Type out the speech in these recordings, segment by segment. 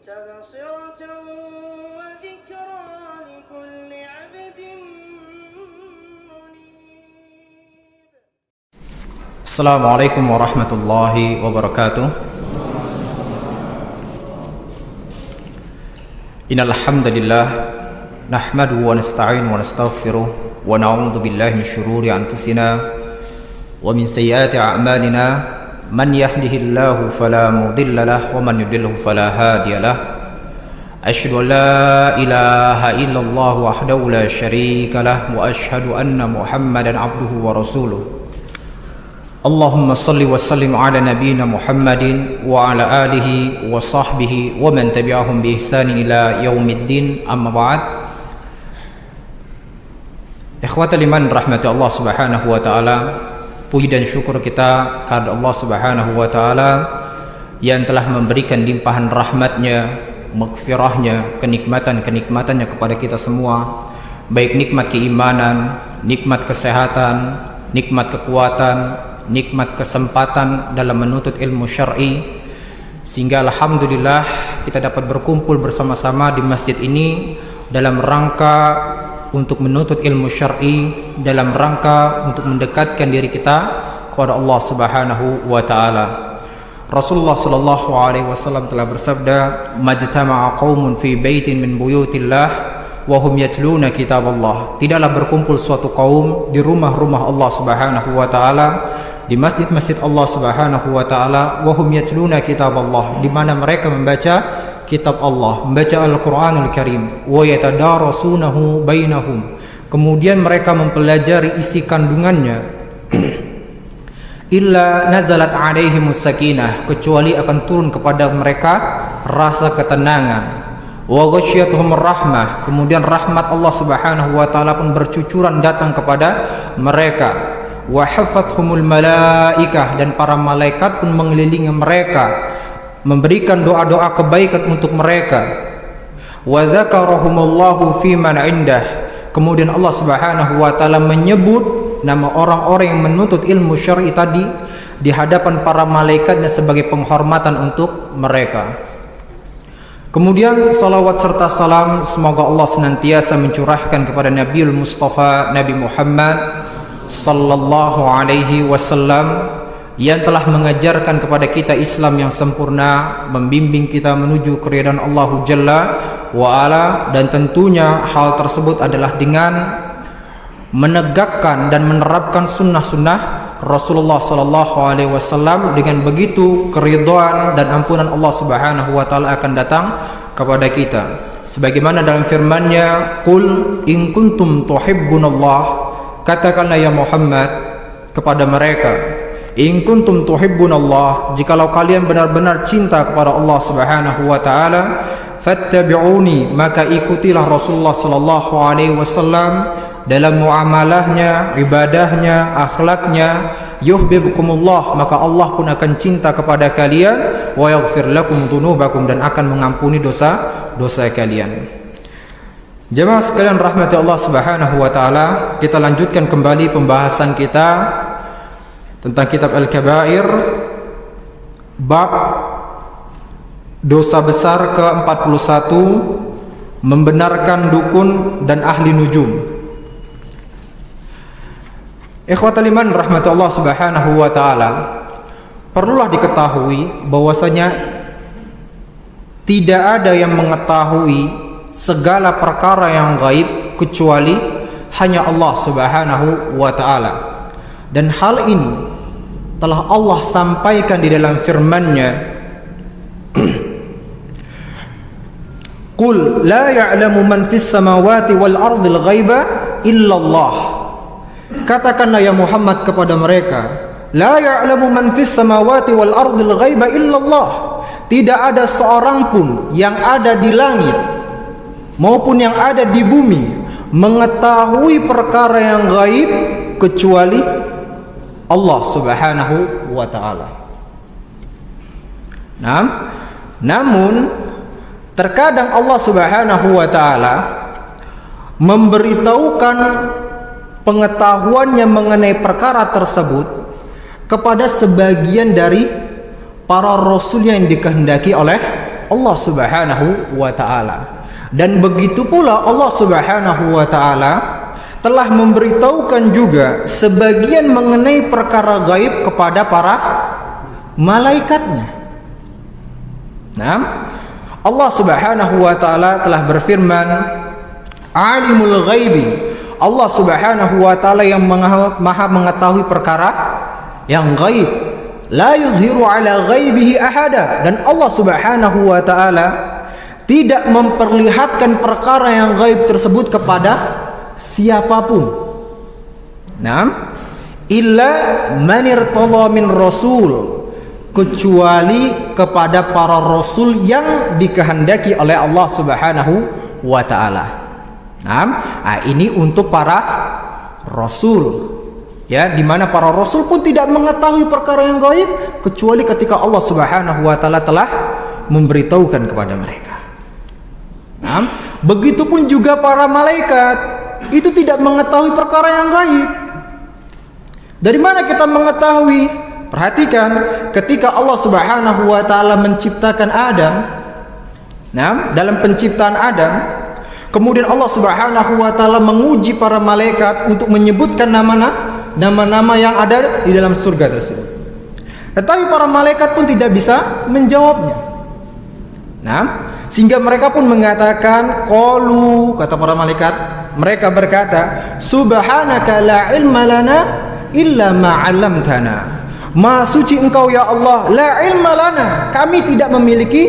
تبصرة وذكرى لكل عبد منيب. السلام عليكم ورحمة الله وبركاته. إن الحمد لله نحمده ونستعينه ونستغفره ونعوذ بالله من شرور أنفسنا ومن سيئات أعمالنا من يهده الله فلا مضل له ومن يضلل فلا هادي له أشهد أن لا إله إلا الله وحده لا شريك له وأشهد أن محمدا عبده ورسوله اللهم صل وسلم على نبينا محمد وعلى آله وصحبه ومن تبعهم بإحسان إلى يوم الدين أما بعد. Ikhwatal iman rahmati Allah subhanahu wa ta'ala, puji dan syukur kita kepada Allah subhanahu wa ta'ala yang telah memberikan limpahan rahmatnya, maghfirahnya, kenikmatan-kenikmatannya kepada kita semua, baik nikmat keimanan, nikmat kesehatan, nikmat kekuatan, nikmat kesempatan dalam menuntut ilmu syar'i, sehingga alhamdulillah kita dapat berkumpul bersama-sama di masjid ini dalam rangka untuk menuntut ilmu syar'i, dalam rangka untuk mendekatkan diri kita kepada Allah Subhanahu wa taala. Rasulullah sallallahu alaihi wasallam telah bersabda, "Majtama'a qaumun fi baitin min buyutillah wa hum yatluna kitaballah." Tidaklah berkumpul suatu kaum di rumah-rumah Allah Subhanahu wa taala, di masjid-masjid Allah Subhanahu wa taala, wa hum yatluna kitaballah, di mana mereka membaca kitab Allah, membaca Al-Qur'anul Karim, wa yatadarasunahu bainahum, kemudian mereka mempelajari isi kandungannya, illa nazalat alaihimus sakinah, kecuali akan turun kepada mereka rasa ketenangan, wa ghasyiyatuhumur rahmah, kemudian rahmat Allah Subhanahu wa taala pun bercucuran datang kepada mereka, wa hafathumul malaikah, dan para malaikat pun mengelilingi mereka, memberikan doa-doa kebaikan untuk mereka, wa dzakarahumullahu fi man indah, kemudian Allah Subhanahu wa taala menyebut nama orang-orang yang menuntut ilmu syar'i tadi di hadapan para malaikatnya sebagai penghormatan untuk mereka. Kemudian salawat serta salam semoga Allah senantiasa mencurahkan kepada Nabiul Mustafa Nabi Muhammad sallallahu alaihi wasallam yang telah mengajarkan kepada kita Islam yang sempurna, membimbing kita menuju keridhaan Allah Jalla wa Ala, dan tentunya hal tersebut adalah dengan menegakkan dan menerapkan sunnah-sunnah Rasulullah sallallahu alaihi wasallam. Dengan begitu keridhaan dan ampunan Allah Subhanahu wa taala akan datang kepada kita. Sebagaimana dalam firman-Nya, "Qul in kuntum tuhibbunallah," katakanlah ya Muhammad kepada mereka, in kuntum tuhibbunallah, jikalau kalian benar-benar cinta kepada Allah Subhanahu wa taala, fattabi'uni, maka ikutilah Rasulullah sallallahu alaihi wasallam dalam muamalahnya, ibadahnya, akhlaknya, yuhibbukumullah, maka Allah pun akan cinta kepada kalian, wa yaghfir lakum dzunubakum, dan akan mengampuni dosa-dosa kalian. Jemaah sekalian rahmati Allah Subhanahu wa taala, kita lanjutkan kembali pembahasan kita tentang kitab Al-Kabair, bab dosa besar ke-41, membenarkan dukun dan ahli nujum. Ikhwatal iman rahmatullah Subhanahu wa taala, perlulah diketahui bahwasanya tidak ada yang mengetahui segala perkara yang gaib kecuali hanya Allah Subhanahu wa taala. Dan hal ini telah Allah sampaikan di dalam firman-Nya, "Qul la ya'lamu man fis samawati wal ardil ghaiba illallah." Katakanlah ya Muhammad kepada mereka, la ya'lamu man fis samawati wal ardil ghaiba illallah. Tidak ada seorang pun yang ada di langit maupun yang ada di bumi mengetahui perkara yang gaib kecuali Allah Subhanahu wa taala. Namun terkadang Allah Subhanahu wa taala memberitahukan pengetahuannya mengenai perkara tersebut kepada sebagian dari para rasul yang dikehendaki oleh Allah Subhanahu wa taala. Dan begitu pula Allah Subhanahu wa taala telah memberitahukan juga sebagian mengenai perkara gaib kepada para malaikatnya. Nah, Allah Subhanahu wa taala telah berfirman, Alimul ghaibi. Allah Subhanahu wa taala yang maha mengetahui perkara yang gaib. La yuzhiru ala ghaibihi ahada. Dan Allah Subhanahu wa taala tidak memperlihatkan perkara yang gaib tersebut kepada siapapun. Nah, illa man irtadha min rasul, kecuali kepada para rasul yang dikehendaki oleh Allah Subhanahu wa taala. Nah, ini untuk para rasul. Ya, di mana para rasul pun tidak mengetahui perkara yang gaib kecuali ketika Allah Subhanahu wa taala telah memberitahukan kepada mereka. Nah, begitupun juga para malaikat itu tidak mengetahui perkara yang gaib. Dari mana kita mengetahui? Perhatikan, ketika Allah Subhanahu wa taala menciptakan Adam, nah, dalam penciptaan Adam, kemudian Allah Subhanahu wa taala menguji para malaikat untuk menyebutkan nama-nama yang ada di dalam surga tersebut. Tetapi para malaikat pun tidak bisa menjawabnya. Nah, sehingga mereka pun mengatakan, qalu, kata para malaikat, mereka berkata, subhanaka la ilma lana illa ma 'allamtana. Maha suci Engkau ya Allah, la ilma lana, kami tidak memiliki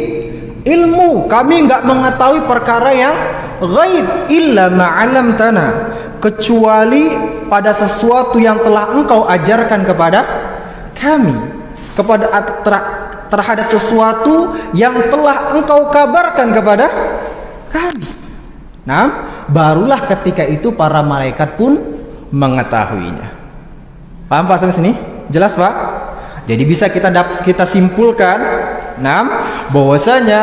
ilmu, kami enggak mengetahui perkara yang ghaib, illa ma 'allamtana, kecuali pada sesuatu yang telah Engkau ajarkan kepada kami, kepada terhadap sesuatu yang telah Engkau kabarkan kepada kami. Nah, barulah ketika itu para malaikat pun mengetahuinya. Paham Pak sampai sini? Jelas Pak? Jadi bisa kita simpulkan, nah, bahwasanya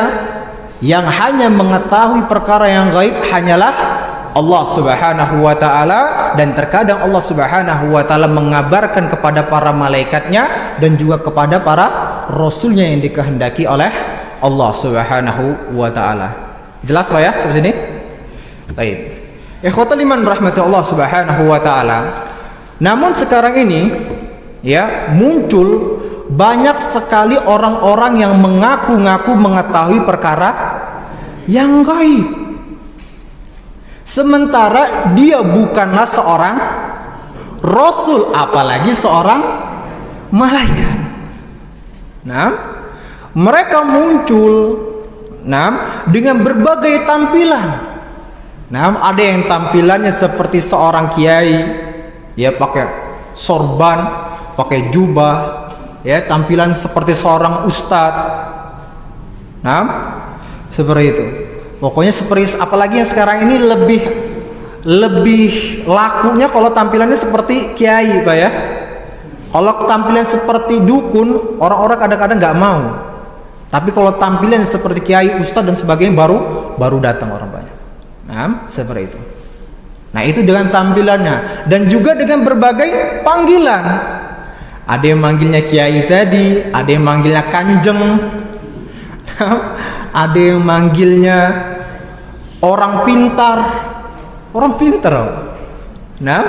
yang hanya mengetahui perkara yang gaib hanyalah Allah Subhanahu wa taala, dan terkadang Allah Subhanahu wa taala mengabarkan kepada para malaikatnya dan juga kepada para rasulnya yang dikehendaki oleh Allah Subhanahu wa taala. Jelas Pak ya sampai sini? Baik. Ikhwatul iman rahmati Allah Subhanahu wa taala. Namun sekarang ini ya, muncul banyak sekali orang-orang yang mengaku-ngaku mengetahui perkara yang gaib. Sementara dia bukanlah seorang rasul, apalagi seorang malaikat. Nah, mereka muncul dengan berbagai tampilan. Nah, ada yang tampilannya seperti seorang kiai, ya pakai sorban, pakai jubah, ya tampilan seperti seorang ustadz. Nah, seperti itu. Pokoknya seperti, apalagi yang sekarang ini lebih lakunya kalau tampilannya seperti kiai, Pak ya. Kalau tampilan seperti dukun, orang-orang kadang-kadang nggak mau. Tapi kalau tampilan seperti kiai, ustadz dan sebagainya baru datang orang banyak. Nah, seperti itu. Nah, itu dengan tampilannya dan juga dengan berbagai panggilan. Ada yang manggilnya kiai tadi, ada yang manggilnya kanjeng, ada yang manggilnya orang pintar, nah,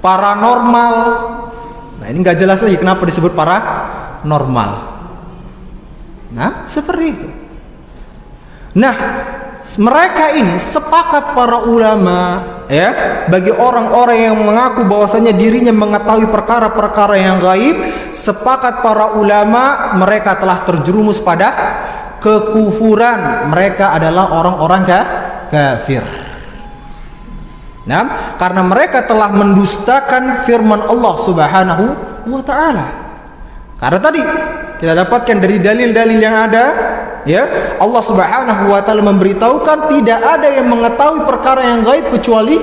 paranormal. Nah, ini nggak jelas lagi kenapa disebut paranormal. Nah, seperti itu. Nah, mereka ini sepakat para ulama, ya, bagi orang-orang yang mengaku bahwasanya dirinya mengetahui perkara-perkara yang gaib, sepakat para ulama mereka telah terjerumus pada kekufuran. Mereka adalah orang-orang kafir. Nah, karena mereka telah mendustakan firman Allah Subhanahu wa taala. Karena tadi kita dapatkan dari dalil-dalil yang ada, ya, Allah Subhanahu wa taala memberitahukan tidak ada yang mengetahui perkara yang gaib kecuali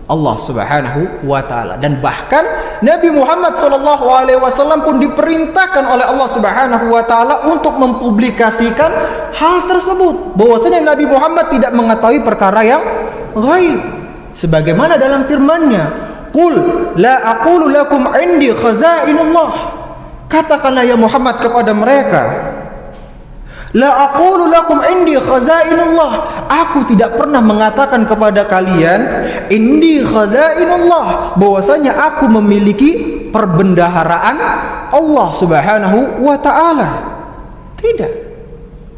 Allah Subhanahu wa taala. Dan bahkan Nabi Muhammad sallallahu alaihi wasallam pun diperintahkan oleh Allah Subhanahu wa taala untuk mempublikasikan hal tersebut, bahwasanya Nabi Muhammad tidak mengetahui perkara yang gaib. Sebagaimana dalam firman-Nya, "Qul la aqulu lakum 'indi khazainullah." Katakanlah ya Muhammad kepada mereka, La aqulu lakum indi khazainullah. Aku tidak pernah mengatakan kepada kalian indi khazainullah, bahwasanya aku memiliki perbendaharaan Allah Subhanahu wa taala. Tidak.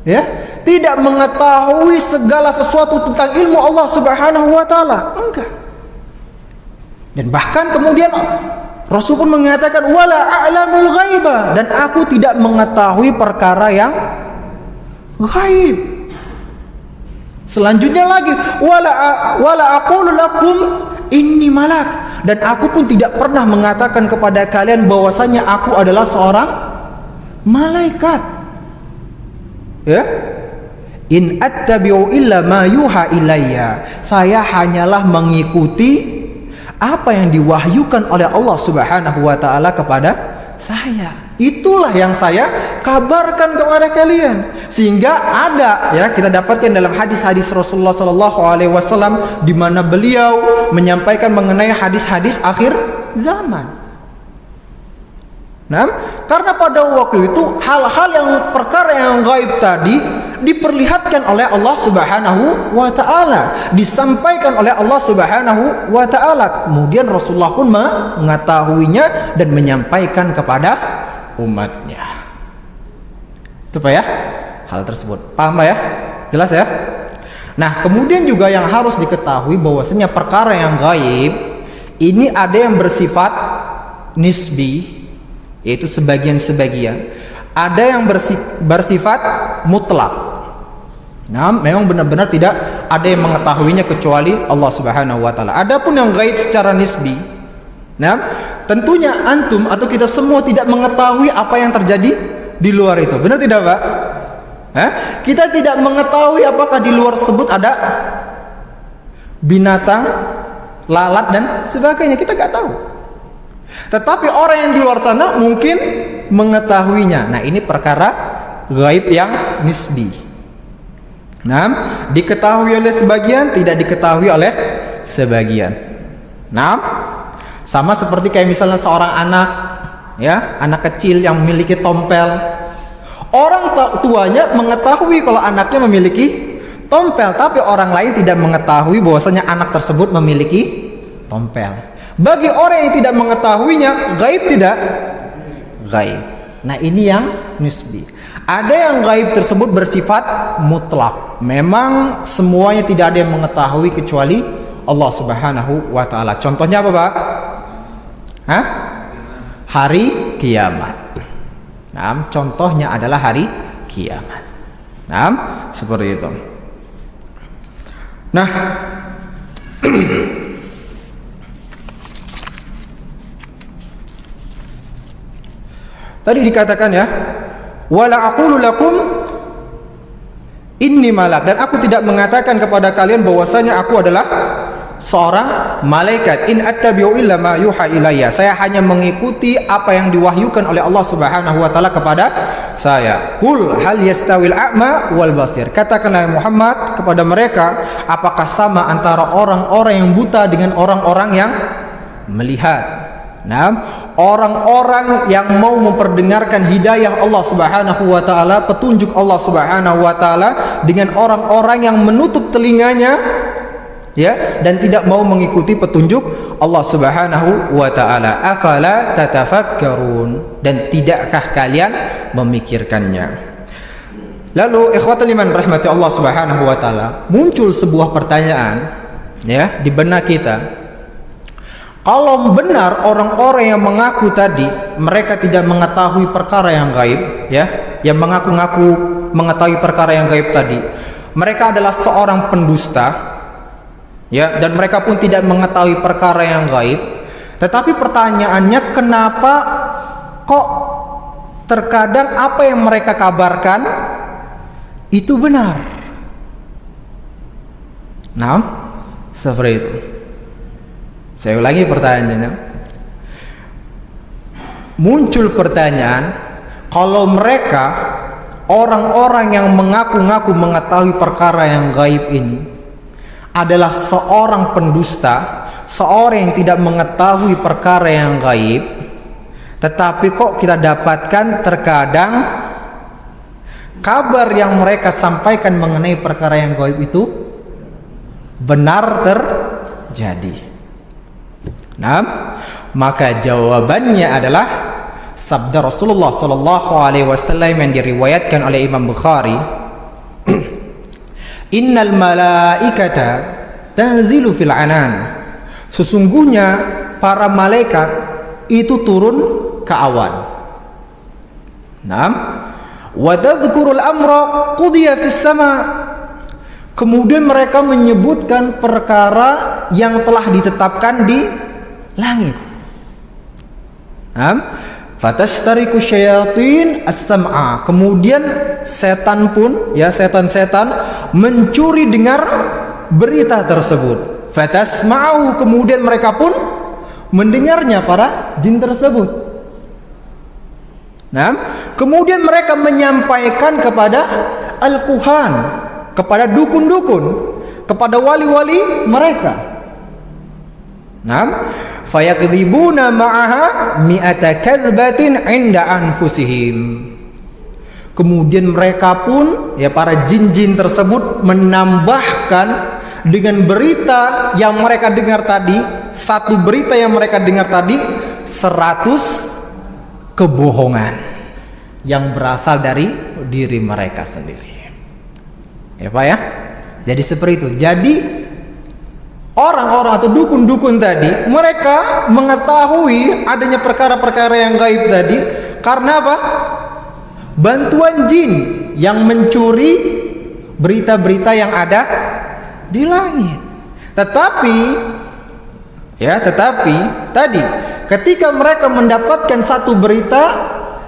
Ya, tidak mengetahui segala sesuatu tentang ilmu Allah Subhanahu wa taala. Enggak. Dan bahkan kemudian Rasul pun mengatakan wala a'lamul ghaiba, dan aku tidak mengetahui perkara yang ghaib. Selanjutnya lagi wala aqulu lakum inni malak, dan aku pun tidak pernah mengatakan kepada kalian bahwasanya aku adalah seorang malaikat. Ya, in attabi'u illa ma yuha ilayya, saya hanyalah mengikuti apa yang diwahyukan oleh Allah Subhanahu wa taala kepada saya. Itulah yang saya kabarkan kepada kalian. Sehingga ada, ya, kita dapatkan dalam hadis-hadis Rasulullah sallallahu alaihi wasallam di mana beliau menyampaikan mengenai hadis-hadis akhir zaman. Nah, karena pada waktu itu hal-hal yang perkara yang gaib tadi diperlihatkan oleh Allah Subhanahu wa taala, disampaikan oleh Allah Subhanahu wa taala. Kemudian Rasulullah pun mengetahuinya dan menyampaikan kepada umatnya. Itu Pak ya, hal tersebut. Paham Pak ya? Jelas ya? Nah, kemudian juga yang harus diketahui bahwasanya perkara yang gaib ini ada yang bersifat nisbi, yaitu sebagian-sebagian. Ada yang bersifat mutlak. Nah, memang benar-benar tidak ada yang mengetahuinya kecuali Allah Subhanahu wa taala. Adapun yang gaib secara nisbi, nah, tentunya antum atau kita semua tidak mengetahui apa yang terjadi di luar itu. Benar tidak, Pak? Kita tidak mengetahui apakah di luar tersebut ada binatang, lalat dan sebagainya. Kita nggak tahu. Tetapi orang yang di luar sana mungkin mengetahuinya. Nah, ini perkara gaib yang nisbi. Nah, diketahui oleh sebagian, tidak diketahui oleh sebagian. Nah, sama seperti kayak misalnya seorang anak, ya, anak kecil yang memiliki tompel. Orang tuanya mengetahui kalau anaknya memiliki tompel, tapi orang lain tidak mengetahui bahwasanya anak tersebut memiliki tompel. Bagi orang yang tidak mengetahuinya, gaib tidak? Gaib. Nah, ini yang nisbi. Ada yang gaib tersebut bersifat mutlak. Memang semuanya tidak ada yang mengetahui kecuali Allah Subhanahu wa taala. Contohnya apa, Pak? Hari kiamat. Nah, contohnya adalah hari kiamat. Nah, seperti itu. Nah, tadi dikatakan ya, wala aqulu lakum inni malak, dan aku tidak mengatakan kepada kalian bahwasanya aku adalah seorang malaikat. In attabi'u illa ma yuha ilayya, saya hanya mengikuti apa yang diwahyukan oleh Allah Subhanahu wa taala kepada saya. Qul hal yastawil a'ma wal basir, katakanlah Muhammad kepada mereka, apakah sama antara orang-orang yang buta dengan orang-orang yang melihat? Nah, orang-orang yang mau memperdengarkan hidayah Allah Subhanahu wa taala, petunjuk Allah Subhanahu wa taala, dengan orang-orang yang menutup telinganya, ya, dan tidak mau mengikuti petunjuk Allah Subhanahu wa taala. Afala tatafakkarun, dan tidakkah kalian memikirkannya? Lalu ikhwatul iman rahmati Allah Subhanahu wa taala, muncul sebuah pertanyaan, ya, di benak kita. Kalau benar orang-orang yang mengaku tadi mereka tidak mengetahui perkara yang gaib, ya, yang mengaku-ngaku mengetahui perkara yang gaib tadi, mereka adalah seorang pendusta, ya, dan mereka pun tidak mengetahui perkara yang gaib. Tetapi pertanyaannya, kenapa kok terkadang apa yang mereka kabarkan itu benar? Nah, seperti itu. Saya ulangi pertanyaannya. Muncul pertanyaan, kalau mereka orang-orang yang mengaku-ngaku mengetahui perkara yang gaib ini adalah seorang pendusta, seorang yang tidak mengetahui perkara yang gaib, tetapi kok kita dapatkan terkadang kabar yang mereka sampaikan mengenai perkara yang gaib itu benar terjadi. Nah, maka jawabannya adalah sabda Rasulullah sallallahu alaihi wasallam yang diriwayatkan oleh Imam Bukhari, innal malaikata tanzilu fil anan. Sesungguhnya para malaikat itu turun ke awan. Naam, wa tadhkurul amra qudiya fis sama. Kemudian mereka menyebutkan perkara yang telah ditetapkan di langit. Naam, fatashtariku syayatin as-sam'a. Kemudian setan pun, ya setan-setan mencuri dengar berita tersebut. Fatasma'u, kemudian mereka pun mendengarnya, para jin tersebut. Nah, kemudian mereka menyampaikan kepada al-kuhan, kepada dukun-dukun, kepada wali-wali mereka. Nah, fayakdzibuna ma'aha mi'ata kadzbatin 'inda anfusihim. Kemudian mereka pun, ya para jin-jin tersebut menambahkan dengan berita yang mereka dengar tadi, satu berita yang mereka dengar tadi 100 kebohongan yang berasal dari diri mereka sendiri. Ya Pak ya. Jadi seperti itu. Jadi orang-orang atau dukun-dukun tadi, mereka mengetahui adanya perkara-perkara yang gaib tadi karena apa? Bantuan jin yang mencuri berita-berita yang ada di langit. Tetapi tadi ketika mereka mendapatkan satu berita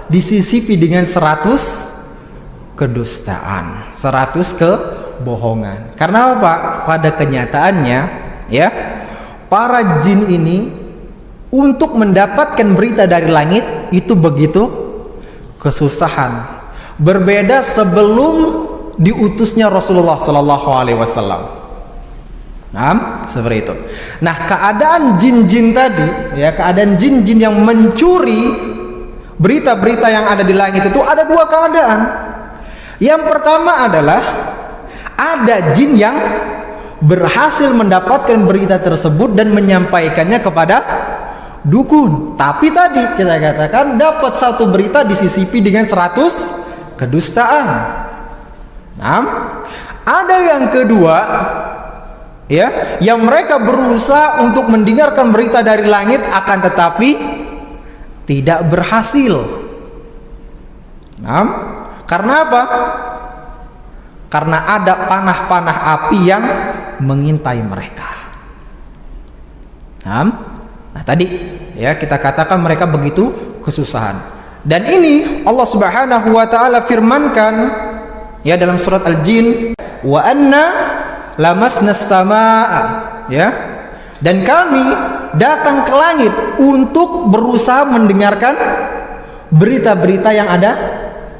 disisipi dengan 100 kedustaan, 100 kebohongan. Karena apa? Pada kenyataannya, ya, para jin ini untuk mendapatkan berita dari langit itu begitu kesusahan. Berbeda sebelum diutusnya Rasulullah sallallahu alaihi wasallam. Nah, seperti itu. Nah, keadaan jin-jin tadi, ya, keadaan jin-jin yang mencuri berita-berita yang ada di langit itu ada dua keadaan. Yang pertama adalah ada jin yang berhasil mendapatkan berita tersebut dan menyampaikannya kepada dukun. Tapi tadi kita katakan dapat satu berita disisipi dengan 100 kedustaan. Nah, ada yang kedua, ya, yang mereka berusaha untuk mendengarkan berita dari langit akan tetapi tidak berhasil. Nah, karena apa? Karena ada panah-panah api yang mengintai mereka. Nah, tadi ya kita katakan mereka begitu kesusahan. Dan ini Allah Subhanahu wa taala firmankan ya dalam surat Al-Jin, wa anna lamasna as-samaa, ya, dan kami datang ke langit untuk berusaha mendengarkan berita-berita yang ada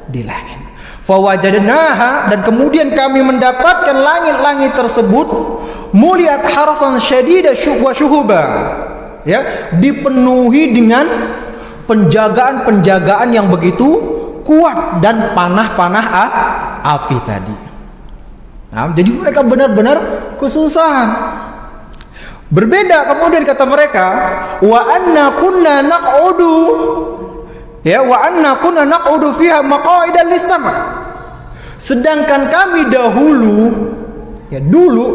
di langit. Fawajadnaha, dan kemudian kami mendapatkan langit-langit tersebut muliat harasan syadida wa syuhuba, ya, dipenuhi dengan penjagaan-penjagaan yang begitu kuat dan panah-panah api tadi. Nah, jadi mereka benar-benar kesusahan. Berbeda kemudian kata mereka, wa anna kunna naq'udu, ya, wa anna kunna naq'udu fiha maq'ida lis-sama. Sedangkan kami dahulu, ya dulu,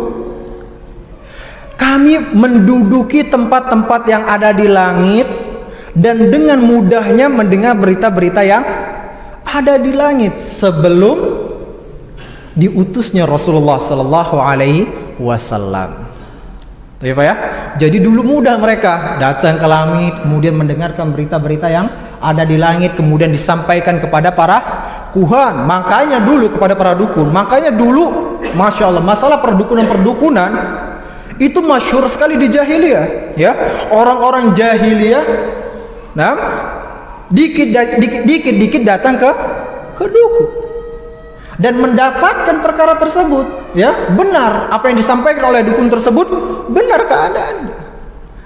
kami menduduki tempat-tempat yang ada di langit dan dengan mudahnya mendengar berita-berita yang ada di langit sebelum diutusnya Rasulullah sallallahu alaihi wasallam. Ya Pak ya. Jadi dulu mudah mereka datang ke langit, kemudian mendengarkan berita-berita yang ada di langit, kemudian disampaikan kepada para kuhan. Makanya dulu kepada para dukun. Makanya dulu, masya Allah, masalah perdukunan-perdukunan itu masyhur sekali di jahiliyah. Ya, orang-orang jahiliyah, nah, dikit datang ke dukun dan mendapatkan perkara tersebut, ya, benar apa yang disampaikan oleh dukun tersebut, benar keadaannya.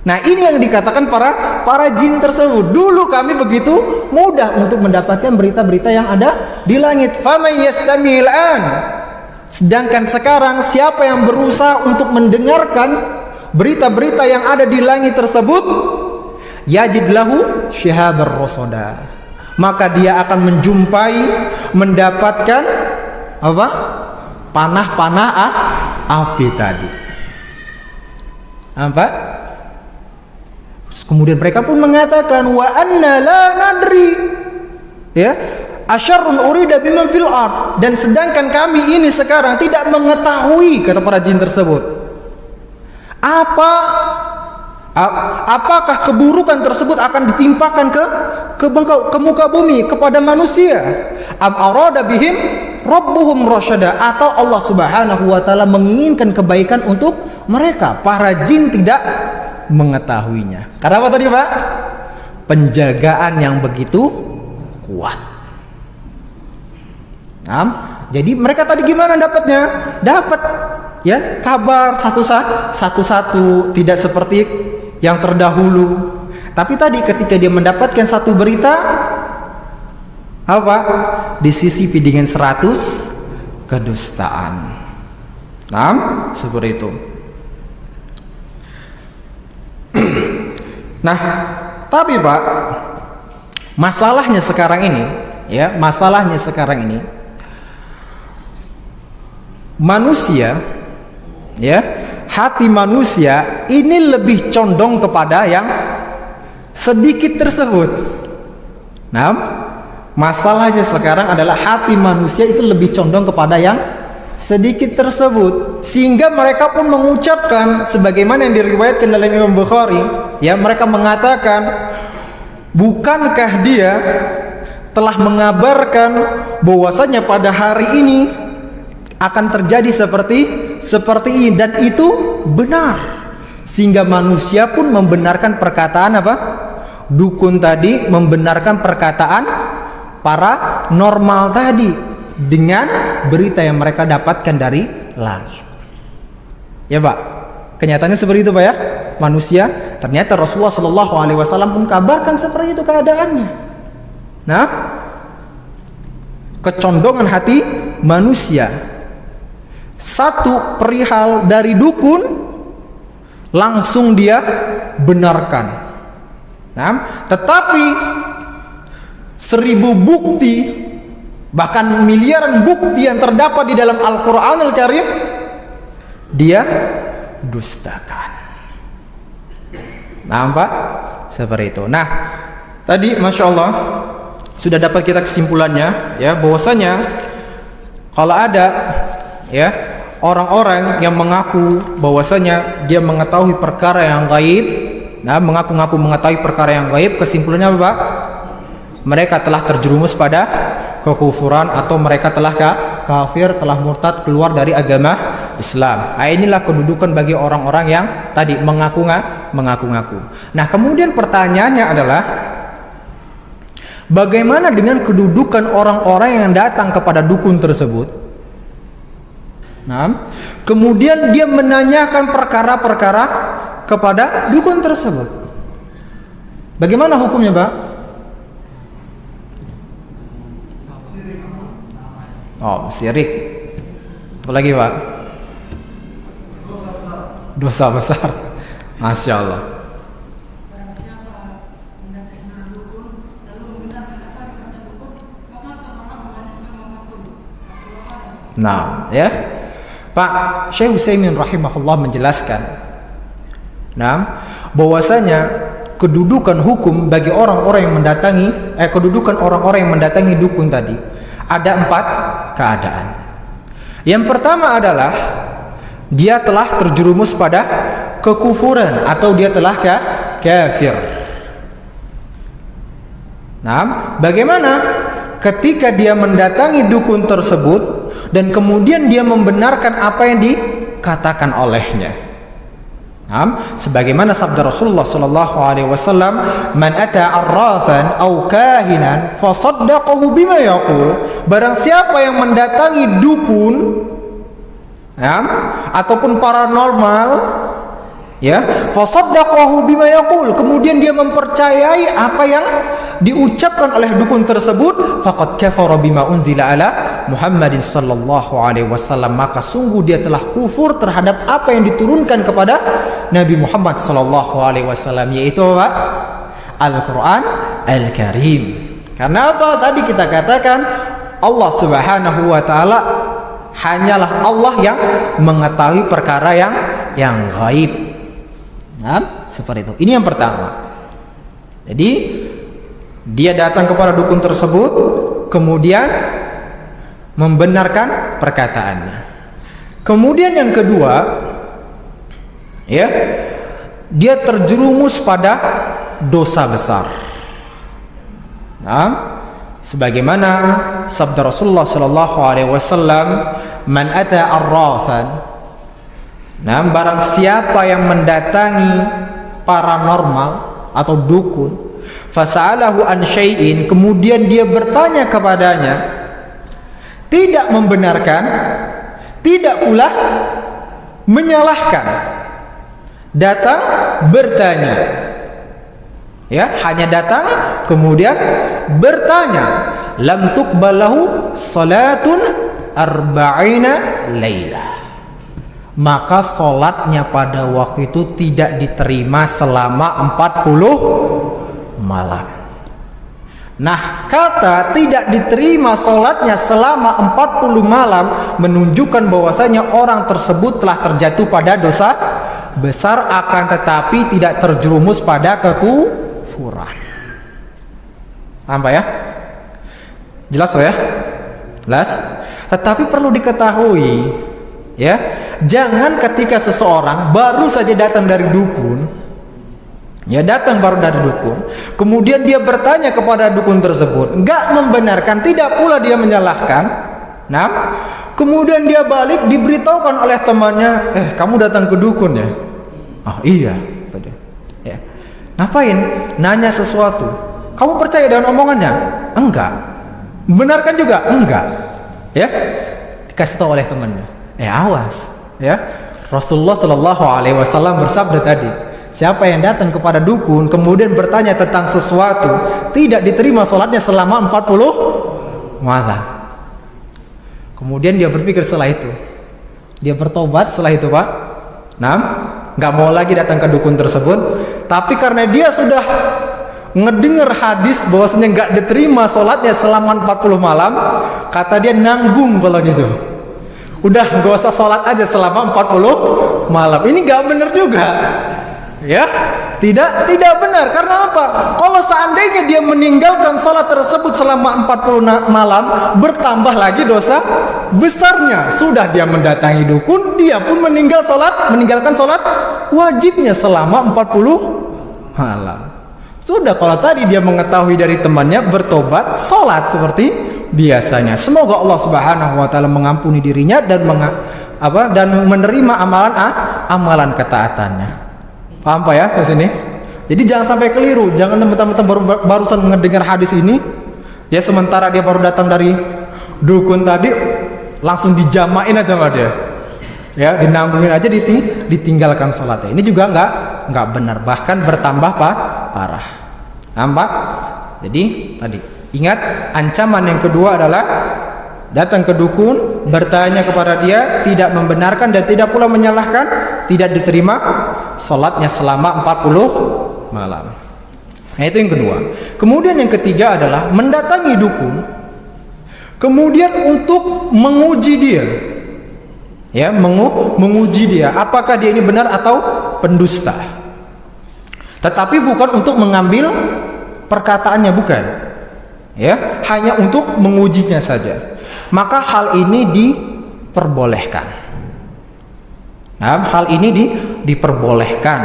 Nah, ini yang dikatakan para jin tersebut. Dulu kami begitu mudah untuk mendapatkan berita-berita yang ada di langit. Faman yastamil an. Sedangkan sekarang siapa yang berusaha untuk mendengarkan berita-berita yang ada di langit tersebut, yajid lahu shihabar rasada. Maka dia akan mendapatkan apa? Panah-panah api tadi. Apa? Kemudian mereka pun mengatakan wa anna la nadri, ya, asyarrun urida biman fil ard, dan sedangkan kami ini sekarang tidak mengetahui, kata para jin tersebut, apakah keburukan tersebut akan ditimpakan ke muka bumi kepada manusia, am arada bihim rabbuhum rasyada, atau Allah Subhanahu wa taala menginginkan kebaikan untuk mereka. Para jin tidak mengetahuinya. Karena apa tadi, Pak? Penjagaan yang begitu kuat. Jadi mereka tadi gimana dapatnya? Dapat, ya, kabar satu-satu, tidak seperti yang terdahulu. Tapi tadi ketika dia mendapatkan satu berita, apa? Disisipi dengan 100 kedustaan. Seperti itu. Nah, tapi Pak, masalahnya sekarang ini, manusia, ya, hati manusia ini lebih condong kepada yang sedikit tersebut. Nah, masalahnya sekarang adalah hati manusia itu lebih condong kepada yang sedikit tersebut, sehingga mereka pun mengucapkan sebagaimana yang diriwayatkan dalam Imam Bukhari, ya, mereka mengatakan, bukankah dia telah mengabarkan bahwasanya pada hari ini akan terjadi seperti ini, dan itu benar, sehingga manusia pun membenarkan perkataan apa? Dukun tadi membenarkan perkataan para normal tadi dengan berita yang mereka dapatkan dari langit. Ya, Pak, kenyataannya seperti itu, Pak, ya. Manusia, ternyata Rasulullah Shallallahu Alaihi Wasallam pun kabarkan seperti itu keadaannya. Nah, kecondongan hati manusia, satu perihal dari dukun langsung dia benarkan. Nah, tetapi 1000 bukti, bahkan miliaran bukti yang terdapat di dalam Al-Quranul Karim, dia dustakan. Nampak? Seperti itu. Nah, tadi Masya Allah sudah dapat kita kesimpulannya, ya, bahwasanya kalau ada, ya, orang-orang yang mengaku bahwasanya dia mengetahui perkara yang gaib, nah, mengaku-ngaku mengetahui perkara yang gaib, kesimpulannya apa, Pak? Mereka telah terjerumus pada kekufuran, atau mereka telah kafir, telah murtad, keluar dari agama Islam. Nah, inilah kedudukan bagi orang-orang yang tadi mengaku-ngaku. Nah, kemudian pertanyaannya adalah, bagaimana dengan kedudukan orang-orang yang datang kepada dukun tersebut? Nah, kemudian dia menanyakan perkara-perkara kepada dukun tersebut. Bagaimana hukumnya, Pak? Oh, syirik. Apa lagi, Pak? Dosa besar. Masya Allah. Nah, ya, Pak Syekh Utsaimin rahimahullah menjelaskan, nah, bahwasanya kedudukan hukum bagi orang-orang yang kedudukan orang-orang yang mendatangi dukun tadi ada 4 keadaan. Yang pertama adalah dia telah terjerumus pada kekufuran, atau dia telah kafir. Nah, bagaimana ketika dia mendatangi dukun tersebut dan kemudian dia membenarkan apa yang dikatakan olehnya? Sebagaimana sabda Rasulullah sallallahu alaihi wasallam, "Man ata arrafan aw kahinan fasaddaqahu bima yaqul." Barang siapa yang mendatangi dukun, ataupun paranormal, Ya, fasaddaqahu bima yaqul, kemudian dia mempercayai apa yang diucapkan oleh dukun tersebut, faqad kafara bima unzila ala Muhammadin sallallahu alaihi wasallam, maka sungguh dia telah kufur terhadap apa yang diturunkan kepada Nabi Muhammad sallallahu alaihi wasallam, yaitu apa? Al-Qur'an Al-Karim. Karena apa? Tadi kita katakan Allah Subhanahu wa taala hanyalah Allah yang mengetahui perkara yang gaib. Nah, seperti itu. Ini yang pertama. Jadi dia datang kepada dukun tersebut, kemudian membenarkan perkataannya. Kemudian yang kedua, ya, dia terjerumus pada dosa besar. Nah, sebagaimana sabda Rasulullah sallallahu alaihi wasallam, "Man ata arrafan", nah, barang siapa yang mendatangi paranormal atau dukun, fasa'alahu an syai'in, kemudian dia bertanya kepadanya, tidak membenarkan, tidak pula menyalahkan, datang bertanya, ya, hanya datang kemudian bertanya, lam tuqbalahu salatun arba'ina lailah, maka solatnya pada waktu itu tidak diterima selama 40 malam. Nah, kata tidak diterima solatnya selama 40 malam menunjukkan bahwasanya orang tersebut telah terjatuh pada dosa besar, akan tetapi tidak terjerumus pada kekufuran. Paham ya? Jelas ya? Jelas? Tetapi perlu diketahui, ya, jangan ketika seseorang baru saja datang dari dukun, ya, datang baru dari dukun, kemudian dia bertanya kepada dukun tersebut, enggak membenarkan, tidak pula dia menyalahkan. Nah, kemudian dia balik, diberitahukan oleh temannya, kamu datang ke dukun ya? Ah, iya. Ya. Ngapain? Nanya sesuatu. Kamu percaya dengan omongannya? Enggak. Benarkan juga? Enggak. Ya, dikasih tahu oleh temannya. Awas, ya. Rasulullah Shallallahu Alaihi Wasallam bersabda tadi, siapa yang datang kepada dukun kemudian bertanya tentang sesuatu, tidak diterima sholatnya selama 40 malam. Kemudian dia berpikir setelah itu, dia bertobat setelah itu, Pak. Nah, nggak mau lagi datang ke dukun tersebut. Tapi karena dia sudah ngedengar hadis bahwasanya nggak diterima sholatnya selama 40 malam, kata dia nanggung kalau gitu. Udah gak usah sholat aja selama 40 malam. Ini gak benar juga, ya, tidak benar. Karena apa? Kalau seandainya dia meninggalkan sholat tersebut selama 40 malam, bertambah lagi dosa besarnya. Sudah dia mendatangi dukun, dia pun meninggalkan sholat wajibnya selama 40 malam. Sudah, kalau tadi dia mengetahui dari temannya, bertobat, sholat seperti biasanya. Semoga Allah Subhanahu wa taala mengampuni dirinya dan menerima amalan ketaatannya. Paham Pak ya di sini? Jadi jangan sampai keliru, jangan teman-teman barusan mendengar hadis ini, ya, sementara dia baru datang dari dukun tadi, langsung dijamain aja sama dia. Ya, dinanggungin aja, ditinggalkan sholatnya. Ini juga nggak benar, bahkan bertambah parah. Nampak? Jadi tadi ingat, ancaman yang kedua adalah datang ke dukun, bertanya kepada dia, tidak membenarkan dan tidak pula menyalahkan, tidak diterima sholatnya selama 40 malam. Nah, itu yang kedua. Kemudian yang ketiga adalah mendatangi dukun, kemudian untuk menguji dia, ya, menguji dia apakah dia ini benar atau pendusta. Tetapi bukan untuk mengambil perkataannya, bukan, ya, hanya untuk mengujinya saja. Maka hal ini diperbolehkan. Nah, hal ini diperbolehkan.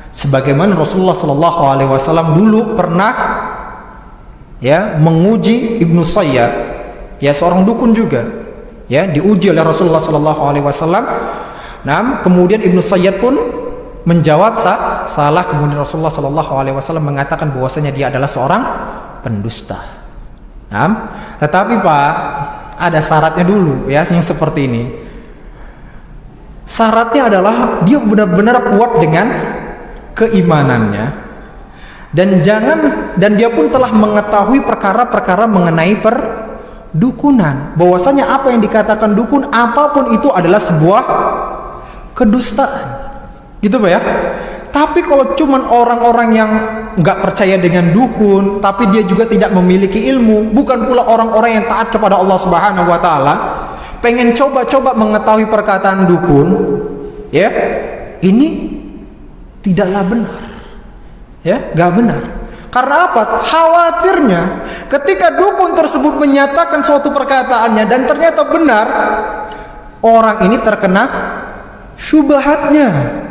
Sebagaimana Rasulullah Shallallahu Alaihi Wasallam dulu pernah, ya, menguji Ibnu Sayyad, ya, seorang dukun juga, ya, diuji oleh Rasulullah Shallallahu Alaihi Wasallam. Nah, kemudian Ibnu Sayyad pun menjawab salah. Kemudian Rasulullah Shallallahu Alaihi Wasallam mengatakan bahwasanya dia adalah seorang pendusta. Nah, tetapi Pak, ada syaratnya dulu, ya, yang seperti ini. Syaratnya adalah dia benar-benar kuat dengan keimanannya, dan dia pun telah mengetahui perkara-perkara mengenai perdukunan, bahwasanya apa yang dikatakan dukun apapun itu adalah sebuah kedustaan, gitu Pak ya. Tapi kalau cuman orang-orang yang nggak percaya dengan dukun, tapi dia juga tidak memiliki ilmu, bukan pula orang-orang yang taat kepada Allah Subhanahu wa taala, pengen coba-coba mengetahui perkataan dukun, ya, ini tidaklah benar. Ya, nggak benar. Karena apa? Khawatirnya ketika dukun tersebut menyatakan suatu perkataannya dan ternyata benar, orang ini terkena syubhatnya.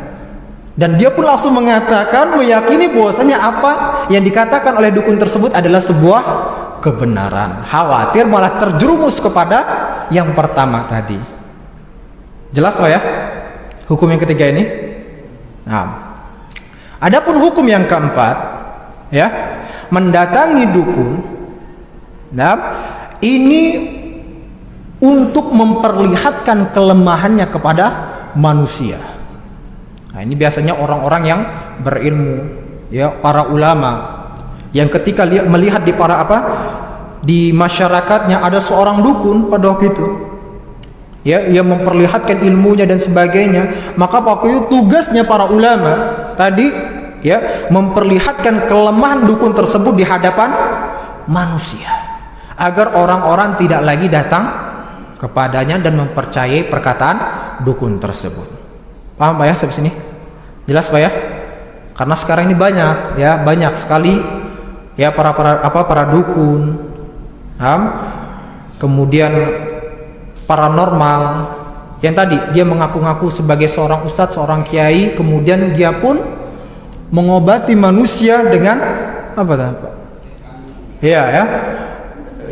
Dan dia pun langsung mengatakan, meyakini bahwasanya apa yang dikatakan oleh dukun tersebut adalah sebuah kebenaran. Khawatir malah terjerumus kepada yang pertama tadi. Jelas Pak ya? Hukum yang ketiga ini. Nah, adapun hukum yang keempat, ya, mendatangi dukun. Nah, ini untuk memperlihatkan kelemahannya kepada manusia. Nah, ini biasanya orang-orang yang berilmu, ya, para ulama, yang ketika melihat di masyarakatnya ada seorang dukun pada waktu itu, ya, yang memperlihatkan ilmunya dan sebagainya, maka waktu itu tugasnya para ulama tadi, ya, memperlihatkan kelemahan dukun tersebut di hadapan manusia, agar orang-orang tidak lagi datang kepadanya dan mempercayai perkataan dukun tersebut. Paham Pak ya sampai sini? Jelas Pak ya? Karena sekarang ini banyak, ya, banyak sekali, ya, para dukun, kemudian paranormal, yang tadi dia mengaku-ngaku sebagai seorang ustadz, seorang kiai, kemudian dia pun mengobati manusia dengan apa Pak? Ya,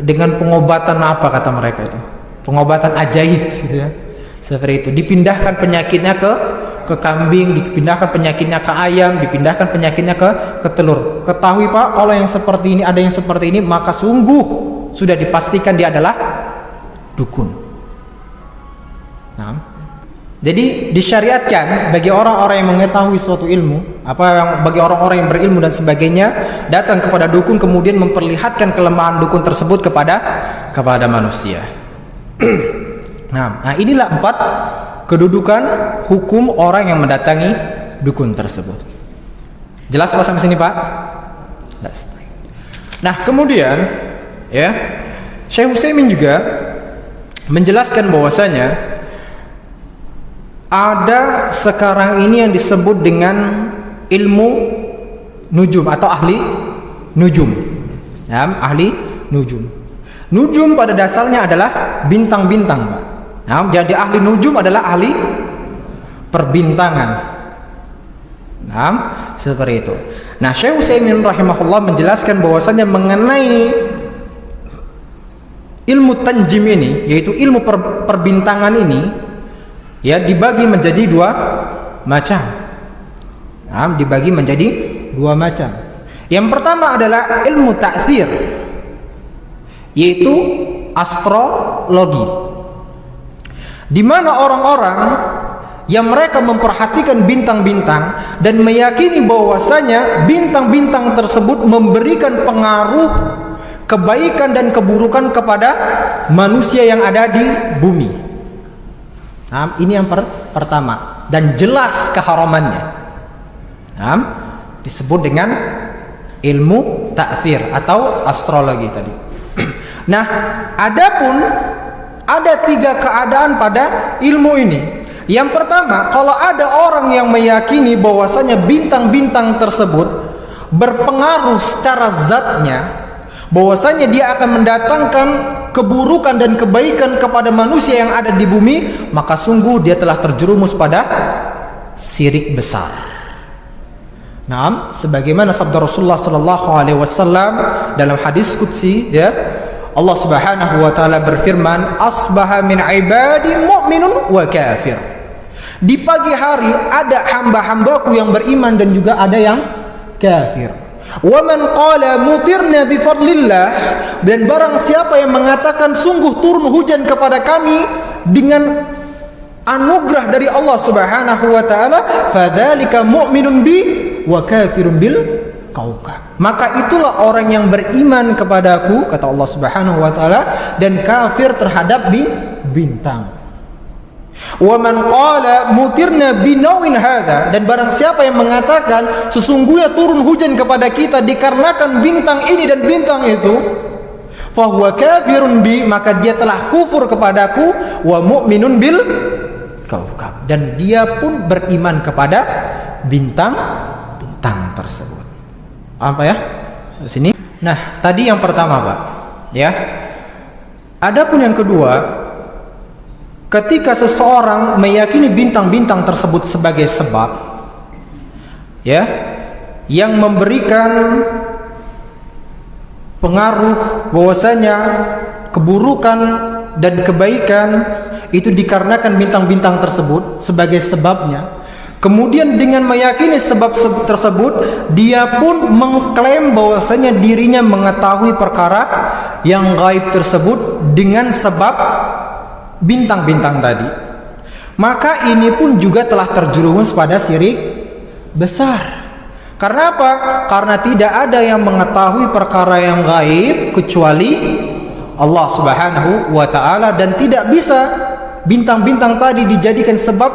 dengan pengobatan apa kata mereka itu? Pengobatan ajaib, gitu ya. Seperti itu. Dipindahkan penyakitnya ke kambing, dipindahkan penyakitnya ke ayam, dipindahkan penyakitnya ke telur. Ketahui Pak, kalau yang seperti ini, ada yang seperti ini, maka sungguh sudah dipastikan dia adalah dukun. Nah, jadi disyariatkan bagi orang-orang yang mengetahui suatu ilmu, bagi orang-orang yang berilmu dan sebagainya, datang kepada dukun kemudian memperlihatkan kelemahan dukun tersebut kepada manusia. Nah, inilah 4 kedudukan hukum orang yang mendatangi dukun tersebut. Jelas Pak sampai sini Pak? Jelas. Nah, kemudian, ya, Syekh Utsaimin juga menjelaskan bahwasanya ada sekarang ini yang disebut dengan ilmu nujum atau ahli nujum. Ya, ahli nujum. Nujum pada dasarnya adalah bintang-bintang Pak. Nah, jadi ahli nujum adalah ahli perbintangan. Nah, seperti itu. Nah, Syekh Utsaimin rahimahullah menjelaskan bahwasanya mengenai ilmu tanjim ini, yaitu ilmu perbintangan ini, ya, dibagi menjadi 2 macam. Nah, dibagi menjadi 2 macam. Yang pertama adalah ilmu ta'thir, yaitu astrologi, di mana orang-orang yang mereka memperhatikan bintang-bintang dan meyakini bahwasanya bintang-bintang tersebut memberikan pengaruh kebaikan dan keburukan kepada manusia yang ada di bumi. Nah, ini yang pertama dan jelas keharamannya. Nah, disebut dengan ilmu ta'thir atau astrologi tadi. Nah, adapun ada 3 keadaan pada ilmu ini. Yang pertama, kalau ada orang yang meyakini bahwasanya bintang-bintang tersebut berpengaruh secara zatnya, bahwasanya dia akan mendatangkan keburukan dan kebaikan kepada manusia yang ada di bumi, maka sungguh dia telah terjerumus pada syirik besar. Nah, sebagaimana sabda Rasulullah sallallahu alaihi wasallam dalam hadis qudsi, ya, Allah Subhanahu wa taala berfirman, "Asbaha min ibadi mu'minun wa kafir." Di pagi hari ada hamba-hambaku yang beriman dan juga ada yang kafir. Wa man qala mutirna bi fadlillah, dan barang siapa yang mengatakan sungguh turun hujan kepada kami dengan anugerah dari Allah Subhanahu wa taala, fadzalika mu'minun bi wa kafirun bil kaukab. Maka itulah orang yang beriman kepadaku, kata Allah Subhanahu wa taala, dan kafir terhadap bintang. Wa man qala mutirna binawin hadza, dan barang siapa yang mengatakan sesungguhnya turun hujan kepada kita dikarenakan bintang ini dan bintang itu, fahuwa kafirun bi, maka dia telah kufur kepadaku, wa mu'minun bil kaukab, dan dia pun beriman kepada bintang-bintang tersebut. Apa ya? Sini. Nah, tadi yang pertama, Pak, ya. Adapun yang kedua, ketika seseorang meyakini bintang-bintang tersebut sebagai sebab, ya, yang memberikan pengaruh bahwasanya keburukan dan kebaikan itu dikarenakan bintang-bintang tersebut sebagai sebabnya. Kemudian dengan meyakini sebab tersebut, dia pun mengklaim bahwasanya dirinya mengetahui perkara yang gaib tersebut dengan sebab bintang-bintang tadi. Maka ini pun juga telah terjerumus pada syirik besar. Karena apa? Karena tidak ada yang mengetahui perkara yang gaib kecuali Allah Subhanahu wa taala, dan tidak bisa bintang-bintang tadi dijadikan sebab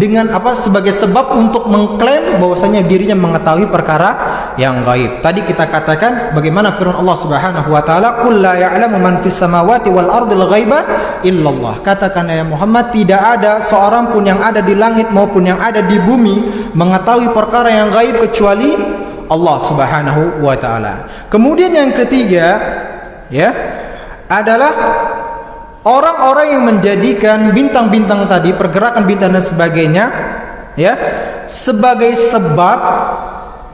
dengan apa? Sebagai sebab untuk mengklaim bahwasanya dirinya mengetahui perkara yang gaib. Tadi kita katakan bagaimana firman Allah Subhanahu wa taala, "Qul la ya'lamu man fis samawati wal ardil ghaiba illallah." Katakan ya Muhammad, tidak ada seorang pun yang ada di langit maupun yang ada di bumi mengetahui perkara yang gaib kecuali Allah Subhanahu wa taala. Kemudian yang ketiga, ya, adalah orang-orang yang menjadikan bintang-bintang tadi, pergerakan bintang dan sebagainya, ya, sebagai sebab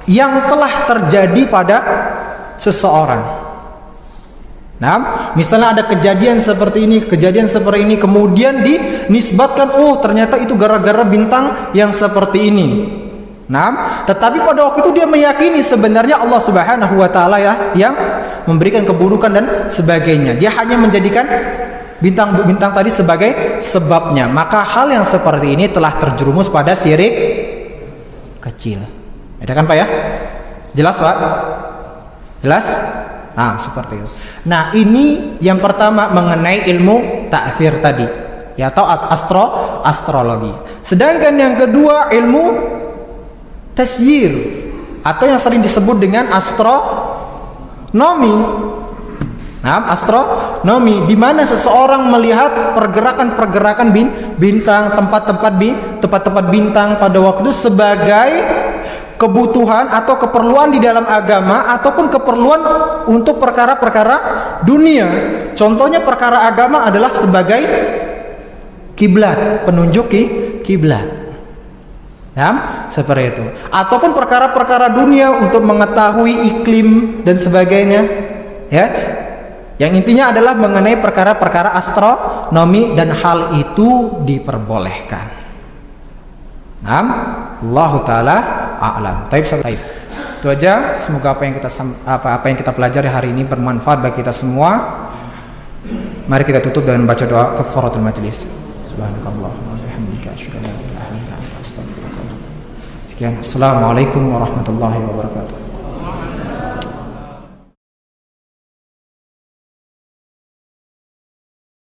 yang telah terjadi pada seseorang. Nah, misalnya ada kejadian seperti ini, kemudian dinisbatkan, oh ternyata itu gara-gara bintang yang seperti ini. Nah, tetapi pada waktu itu dia meyakini sebenarnya Allah Subhanahu wa taala ya yang memberikan keburukan dan sebagainya. Dia hanya menjadikan bintang-bintang tadi sebagai sebabnya. Maka hal yang seperti ini telah terjerumus pada syirik kecil. Ada kan Pak ya? Jelas Pak? Jelas? Nah, seperti itu. Nah, ini yang pertama mengenai ilmu ta'thir tadi, ya, atau astrologi. Sedangkan yang kedua ilmu tasyir, atau yang sering disebut dengan astronomi. Nah, astronomi, di mana seseorang melihat pergerakan-pergerakan bintang, tempat-tempat bintang pada waktu itu sebagai kebutuhan atau keperluan di dalam agama, ataupun keperluan untuk perkara-perkara dunia. Contohnya perkara agama adalah sebagai kiblat, penunjuk kiblat. Nah, seperti itu. Ataupun perkara-perkara dunia untuk mengetahui iklim dan sebagainya, ya. Yang intinya adalah mengenai perkara-perkara astronomi, dan hal itu diperbolehkan. Nah, Allah taala a'lam. Taib. Itu aja. Semoga apa yang kita pelajari hari ini bermanfaat bagi kita semua. Mari kita tutup dengan baca doa kafaratul majlis. Subhanakallahumma wa bihamdika asyhadu an la ilaha illa anta astaghfiruka wa atubu ilaik. Sekian. Assalamualaikum warahmatullahi wabarakatuh.